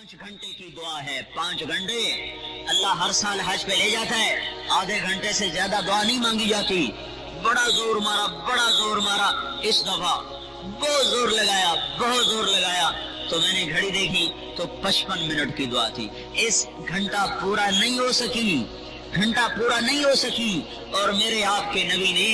5 घंटे की दुआ है, 5 घंटे। अल्लाह हर साल हज पे ले जाता है, आधे घंटे से ज्यादा दुआ नहीं मांगी जाती। बड़ा जोर मारा, बड़ा जोर मारा, इस दफा बहुत जोर लगाया, बहुत जोर लगाया तो मैंने घड़ी देखी तो 55 मिनट की दुआ थी। इस घंटा पूरा नहीं हो सकी, घंटा पूरा नहीं हो सकी। और मेरे आपके नबी ने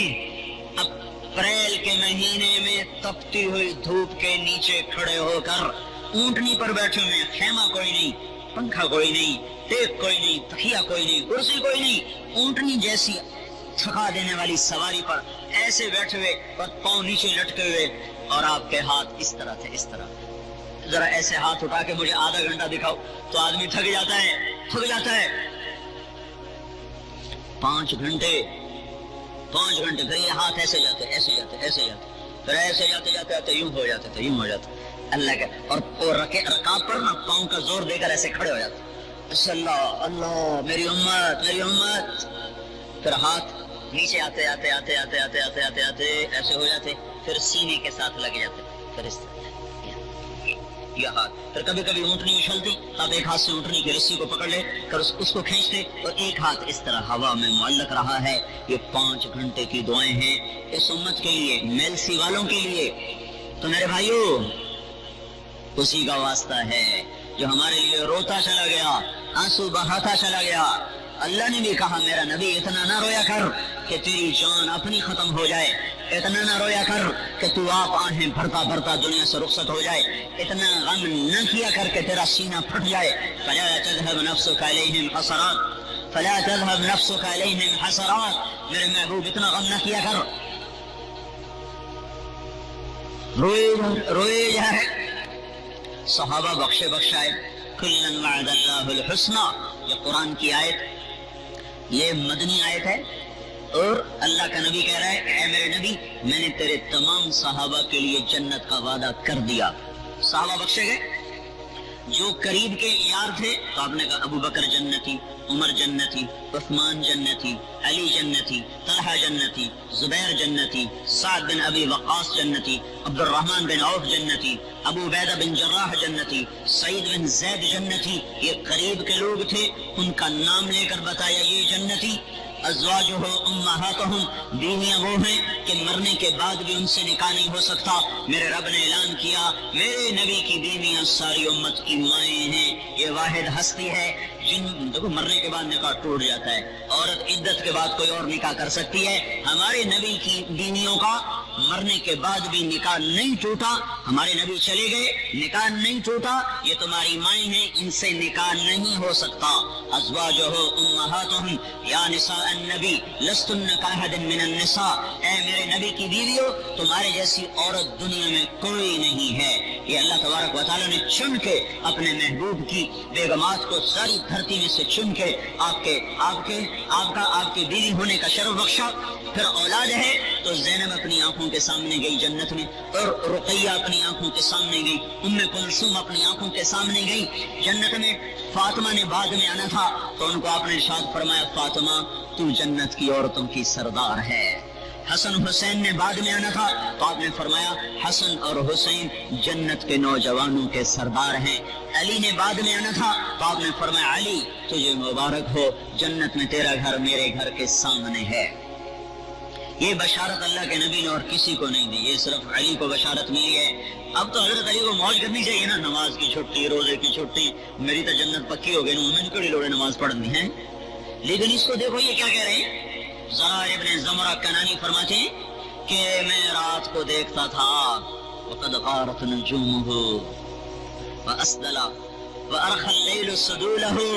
अप्रैल के महीने में तपती हुई धूप के नीचे खड़े होकर ऊंटनी पर बैठे हुए, खेमा कोई नहीं, पंखा कोई नहीं, टेक कोई नहीं, तकिया कोई नहीं, कुर्सी कोई नहीं, ऊंटनी जैसी थका देने वाली सवारी पर ऐसे बैठे हुए और पांव नीचे लटके हुए, और आपके हाथ इस तरह थे, इस तरह। जरा ऐसे हाथ उठा के मुझे आधा घंटा दिखाओ तो आदमी थक जाता है, थक जाता है। 5 घंटे, 5 घंटे, फिर ये हाथ ऐसे जाते, ऐसे जाते, ऐसे जाते, फिर ऐसे जाते जाते जाते यूं हो जाते थे, यूं हो जाते अल्लाह के। और रकाब पर ना पांव का जोर देकर ऐसे खड़े हो जाते, अल्लाह अल्लाह मेरी उम्मत, मेरी उम्मत। फिर हाथ नीचे आते आते आते आते आते आते आते आते ऐसे हो जाते, फिर सीने के साथ लग जाते, फिर इस तरह यह हाथ। फिर कभी कभी ऊंटनी उछलती, आप एक हाथ से ऊंटनी की रस्सी को पकड़ ले कर उसको खींचते, और एक हाथ इस तरह हवा में मुअल्लक रहा है। ये 5 घंटे की दुआएं हैं इस उम्मत के लिए, मेलसी वालों के लिए। तो मेरे भाइयों, उसी का वास्ता है जो हमारे लिए रोता चला गया, आंसू बहाता चला गया। अल्लाह ने भी कहा मेरा नबी इतना ना रोया कर कि तेरी जान अपनी खत्म हो जाए, इतना ना रोया कर कि तू आप आहें भरता भरता दुनिया से रुखसत हो जाए, इतना गम न किया कर कि तेरा सीना फट जाए। फला तज़हब नफ्सुका अलैहिम हसरात, फला तज़हब नफ्सुका अलैहिम हसरात। मेरे महबूब इतना गम न किया कर, रोए जाए। सहाबा बख्शे बख्शाए, कुल्लन वअदल्लाहुल हुस्ना, ये कुरान की आयत, ये मदनी आयत है। और अल्लाह का नबी कह रहा है, ऐ मेरे नबी, मैंने तेरे तमाम सहाबा के लिए जन्नत का वादा कर दिया। सहाबा बख्शे गए जो करीब के यार थे, तो आपने कहा अबू बकर जन्नती, उमर जन्नती, उस्मान जन्नती, अली जन्नती, तलहा जन्नती, जुबैर जन्नती, साद बिन अबी वक्कास जन्नती, अब्दुर्रहमान बिन औफ जन्नती, अबू उबैदा बिन जर्राह जन्नती, सईद बिन ज़ैद जन्नती। ये करीब के लोग थे, उनका नाम लेकर बताया ये जन्नती। अज़वाजुहु उम्महातुहुम, बीवियां वो हैं कि मरने के बाद भी उनसे निकाह नहीं हो सकता। मेरे रब ने ऐलान किया, मेरे नबी की बीवियां सारी उम्मत की माएँ हैं। ये वाहिद हस्ती है जिन, देखो मरने के बाद निकाह टूट जाता है, औरत इद्दत के बाद कोई और निकाह कर सकती है। हमारे नबी की बीवियों का मरने के बाद भी निकाह नहीं टूटा। हमारे नबी चले गए, निकाह नहीं टूटा। ये तुम्हारी माएँ हैं, इनसे निकाह नहीं हो सकता। अज़वाजुहु उम्महातुहुम या निसा अन्नबी लस्तुन्न काहदिन मिनन निसा। ऐ मेरे नबी की बीवियों, तुम्हारे जैसी औरत दुनिया में कोई नहीं है। ये अल्लाह तबारक व तआला ने चुन के अपने महबूब की बेगमात को सारी धरती में से चुन के आपकी बीवी होने का शरफ बख्शा। फिर औलाद है तो ज़ैनब अपनी आंखों के सामने गई जन्नत में, और रुक़ैया अपनी आंखों के सामने गई, उम्मे कुलसूम अपनी आंखों के सामने गई जन्नत में। फातिमा ने बाद में आना था तो उनको आपने इरशाद फरमाया, फातिमा तू जन्नत की औरतों की सरदार है। हसन हुसैन ने बाद में आना था तो आपने फरमाया, हसन और हुसैन जन्नत के नौजवानों के सरदार हैं। अली ने बाद में आना था तो आपने फरमाया, अली तुझे मुबारक हो, जन्नत में तेरा घर मेरे घर के सामने है। ये बशारत अल्लाह के नबी ने और किसी को नहीं दी, ये सिर्फ अली को बशारत मिली है। अब तो हजरत अली को मौज करनी चाहिए ना, नमाज की छुट्टी, रोजे की छुट्टी, मेरी तो जन्नत पक्की हो गई, मैंने कड़ी लोड़े नमाज पढ़नी है। लेकिन इसको देखो ये क्या कह रहे हैं, ज़रा इब्न ज़मरा कनानी फरमाते हैं कि मैं रात को देखता था, वक़द ग़ारत नजूमुहु व अस्दला व अरखल लैलु सदूलहु।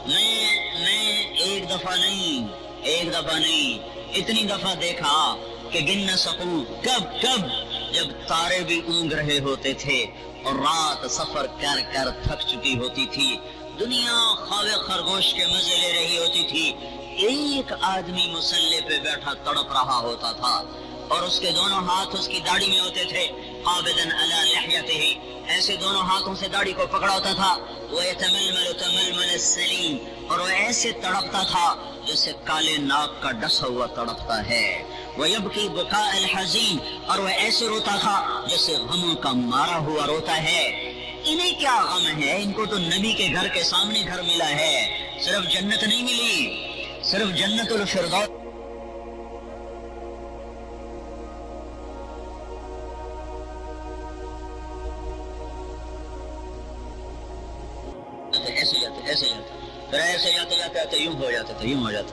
मैं एक दफा नहीं इतनी दफा देखा कि गिन न सकूं। कब जब तारे भी ऊँग रहे होते थे और रात सफर कर कर थक चुकी होती थी, दुनिया ख्वाबे खरगोश के मजे ले रही होती थी, एक आदमी मुसल्ले पे बैठा तड़प रहा होता था और उसके दोनों हाथ उसकी दाढ़ी में होते थे, आबिदन अला लिहयतिही, ऐसे दोनों हाथों से दाढ़ी को पकड़ा होता था। वो यतमलमल तमलमल सलीम, और वो ऐसे तड़पता था जैसे काले नाग का डसा हुआ तड़पता है। वो यबकी बुका अल हज़ीन, और वो ऐसे रोता था जैसे गमों का मारा हुआ रोता है। انہیں کیا غم ہے، ان کو تو نبی کے گھر کے سامنے گھر ملا ہے، صرف جنت نہیں ملی، صرف جنت الفردوس۔ ایسے جاتے ایسے جاتے پھر ایسے جاتے جاتے آتے یوں ہو جاتے تھے، یوں ہو جاتے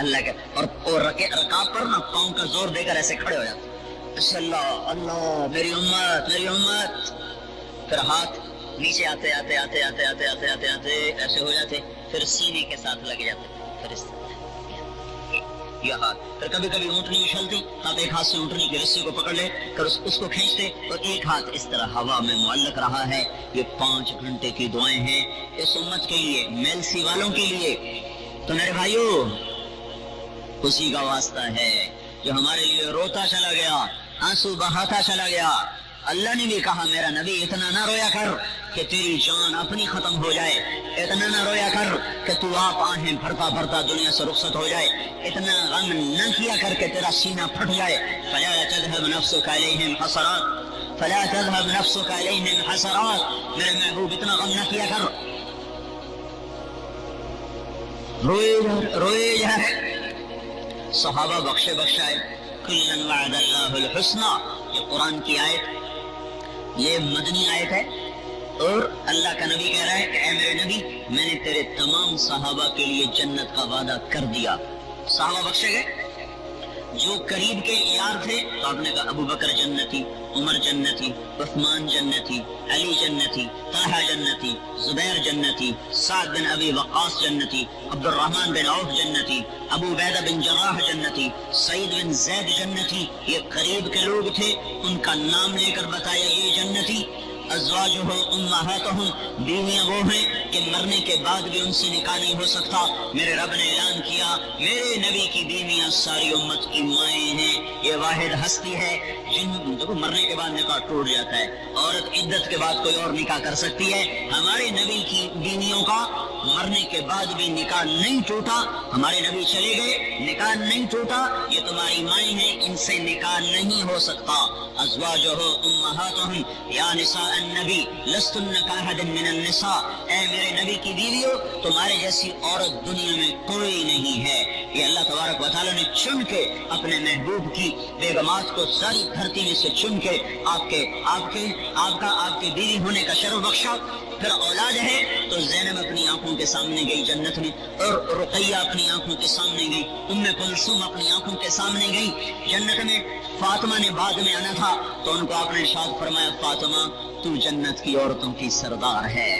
اللہ کے، اور رکاب پر نا پاؤں کا زور دے کر ایسے کھڑے ہو جاتے، اچھا اللہ اللہ میری امت میری امت، پھر ہاتھ نیچے آتے آتے آتے آتے آتے آتے آتے آتے ایسے ہو جاتے، پھر سینے کے ساتھ لگ جاتے، پھر اس طرح یہ ہاتھ، پھر کبھی کبھی اونٹنی اچھلتی آپ ایک ہاتھ سے اونٹنی کی رسی کو پکڑ لے پھر اس کو کھینچتے تو ایک ہاتھ اس طرح ہوا میں معلق رہا ہے۔ یہ 5 گھنٹے کی دعائیں ہیں اس امت کے لیے، میلسی والوں کے لیے۔ تو میرے بھائیو اسی کا واسطہ ہے جو ہمارے لیے روتا چلا گیا، آنسو بہاتا چلا گیا۔ اللہ نے بھی کہا میرا نبی اتنا نہ رویا کر کہ تیری جان اپنی ختم ہو جائے، اتنا نہ رویا کر کہ تو آپ آہیں بھرتا بھرتا دنیا سے رخصت ہو جائے، اتنا غم نہ کیا کر کہ تیرا سینہ پھٹ جائے۔ فلا تذهب نفسك عليهم حسرات، فلا تذهب نفسك عليهم حسرات، میرے محبوب اتنا غم نہ کیا کر، روئے جا۔ صحابہ بخشے بخشائے، کلا وعد اللہ الحسنى، یہ قرآن کی آیت، یہ مدنی آیت ہے، اور اللہ کا نبی کہہ رہا ہے کہ اے میرے نبی میں نے تیرے تمام صحابہ کے لیے جنت کا وعدہ کر دیا۔ صحابہ بخشے گئے جو قریب کے یار تھے تو آپ نے کہا ابو بکر جنتی، عمر جنتی، عثمان جنتی، علی جنتی، طلحہ جنتی، زبیر جنتی، سعد بن ابی وقاص جنتی، عبد الرحمن بن عوف جنتی، ابو عبیدہ بن جراح جنتی، سعید بن زید جنتی۔ یہ قریب کے لوگ تھے، ان کا نام لے کر بتایا یہ جنتی۔ ازواجہ امہاتہم، بیویاں وہ ہیں کہ مرنے کے بعد بھی ان سے نکاح نہیں ہو سکتا۔ میرے رب نے اعلان کیا میرے نبی کی بیویاں ساری امت کی مائیں ہیں۔ یہ واحد ہستی ہے جن کو مرنے کے بعد نکاح ٹوٹ جاتا ہے، عورت عدت کے بعد کوئی اور نکاح کر سکتی ہے، ہمارے نبی کی بیویوں کا مرنے کے بعد بھی نکاح نہیں ٹوٹا۔ ہمارے نبی چلے گئے، نکاح نہیں ٹوٹا، یہ تمہاری مائیں ہیں، ان سے نکاح نہیں ہو سکتا۔ ازواجہ امہاتہم یا نساء النبی لستن کاحد من النساء، اے میرے نبی کی بیویوں تمہارے جیسی عورت دنیا میں کوئی نہیں ہے۔ یہ اللہ تبارک و تعالیٰ نے چن کے اپنے محبوب کی بیگمات کو ساری دھرتی میں سے چن کے آپ کے بیوی ہونے کا شرف بخشا۔ پھر اولاد ہے تو زینب اپنی آنکھوں کے سامنے گئی جنت میں، اور رقیہ اپنی آنکھوں کے سامنے گئی، ام کلثوم اپنی آنکھوں کے سامنے گئی جنت میں۔ فاطمہ نے بعد میں آنا تھا تو ان کو آپ نے ارشاد فرمایا فاطمہ تو جنت کی عورتوں کی سردار ہے۔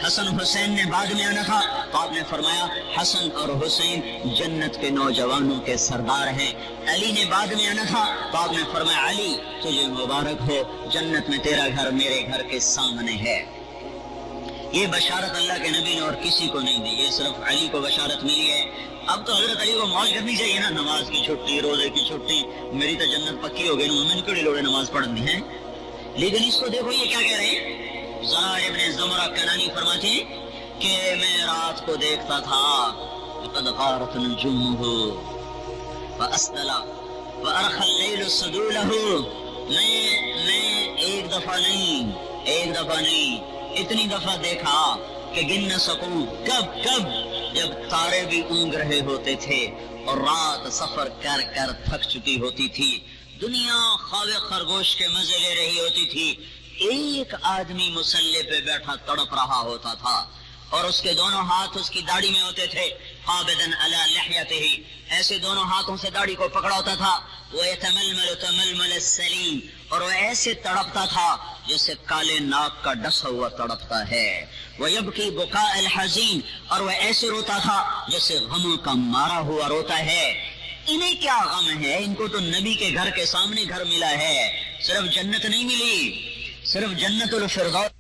حسن حسین نے بعد میں آنا تھا تو آپ نے فرمایا حسن اور حسین جنت کے نوجوانوں کے سردار ہیں۔ علی نے بعد میں آنا تھا تو آپ نے فرمایا علی تجھے مبارک ہو، جنت میں تیرا گھر میرے گھر کے سامنے ہے۔ یہ بشارت اللہ کے نبی نے اور کسی کو نہیں دی، یہ صرف علی کو بشارت ملی ہے۔ اب تو حضرت علی کو موج کرنی چاہیے نا، نماز کی چھٹی، روزے کی چھٹی، میری تو جنت پکی ہو گئی، میں نے کیوں لوڑے نماز پڑھنی ہے۔ لیکن اس کو دیکھو یہ کیا کہہ رہے ہیں، ذرا ابن زمرہ کنانی فرماتے ہیں کہ میں رات کو دیکھتا تھا وقد غارت نجومہ واسدل وارخى الليل سدولہ، میں ایک دفعہ نہیں اتنی دفعہ دیکھا کہ گن نہ سکوں، کب جب تارے بھی اونگ رہے ہوتے تھے اور رات سفر کر کر تھک چکی ہوتی تھی، دنیا خواب خرگوش کے مزے لے رہی ہوتی تھی، ایک آدمی مسلح پہ بیٹھا تڑپ رہا ہوتا تھا اور اس کے دونوں ہاتھ اس کی داڑھی میں ہوتے تھے، قابضاً علی لحیتہ، ایسے دونوں ہاتھوں سے داڑھی کو پکڑا ہوتا تھا، وَيَتَمَلْمَلُ تَمَلْمَلَ السَّلِيمِ، اور وہ ایسے تڑپتا تھا جیسے کالے ناک کا ڈسا ہوا تڑپتا ہے، وَيَبْكِي بُكَاءَ الْحَزِينِ، اور وہ ایسے روتا تھا جیسے غموں کا مارا ہوا روتا ہے۔ انہیں کیا غم ہے، ان کو تو نبی کے گھر کے سامنے گھر ملا ہے، صرف جنت نہیں ملی، صرف جنت الفردوس